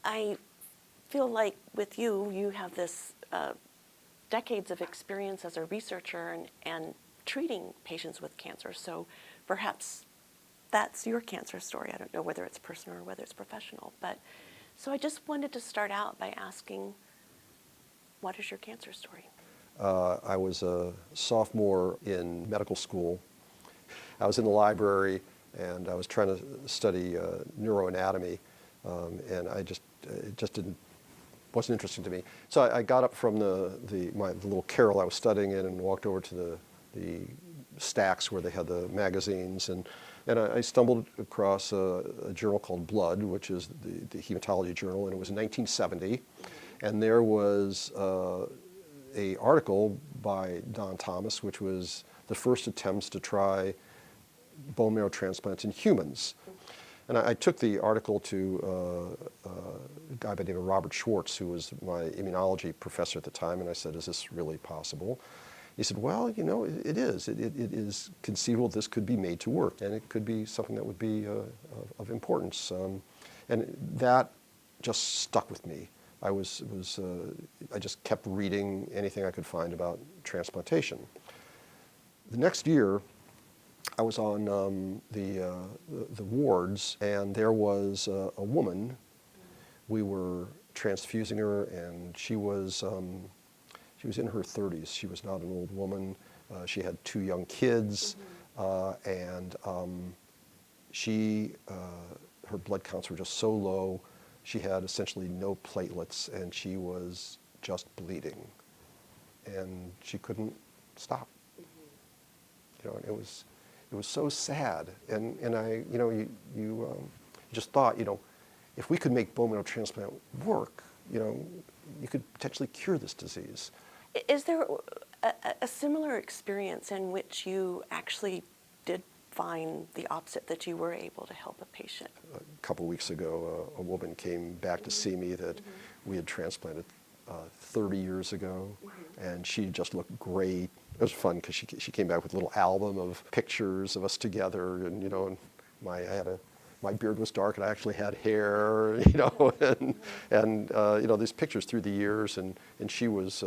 I feel like with you, you have this decades of experience as a researcher and treating patients with cancer. So perhaps that's your cancer story. I don't know whether it's personal or whether it's professional. But so I just wanted to start out by asking, what is your cancer story? I was a sophomore in medical school. I was in the library and I was trying to study neuroanatomy, and it just wasn't interesting to me. So I got up from the little carrel I was studying in and walked over to the stacks where they had the magazines, and I stumbled across a journal called Blood, which is the hematology journal, and it was in 1970, and there was a article by Don Thomas, which was the first attempts to try bone marrow transplants in humans. And I took the article to a guy by the name of Robert Schwartz, who was my immunology professor at the time, and I said, is this really possible? He said, well, you know, it is. It is conceivable this could be made to work, and it could be something that would be of importance. And that just stuck with me. I just kept reading anything I could find about transplantation. The next year, I was on the wards, and there was a woman. We were transfusing her, and she was in her 30s. She was not an old woman. She had 2 young kids, and her blood counts were just so low. She had essentially no platelets, and she was just bleeding, and she couldn't stop. You know, and it was so sad, and you just thought, you know, if we could make bone marrow transplant work, you know, you could potentially cure this disease. Is there a similar experience in which you actually did find the opposite, that you were able to help a patient? A couple weeks ago, a woman came back to see me that we had transplanted 30 years ago, and she just looked great. It was fun because she came back with a little album of pictures of us together, and you know, and my beard was dark and I actually had hair, you know, and you know, these pictures through the years, and she was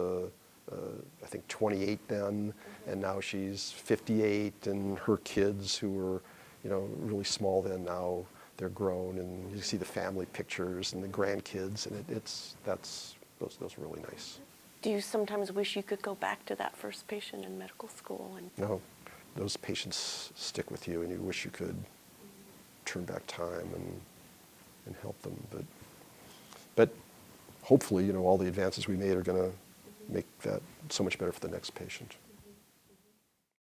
I think 28 then, and now she's 58, and her kids, who were, you know, really small then, now they're grown, and you see the family pictures and the grandkids, and those are really nice. Do you sometimes wish you could go back to that first patient in medical school? No, those patients stick with you, and you wish you could turn back time and help them, but hopefully, you know, all the advances we made are going to make that so much better for the next patient.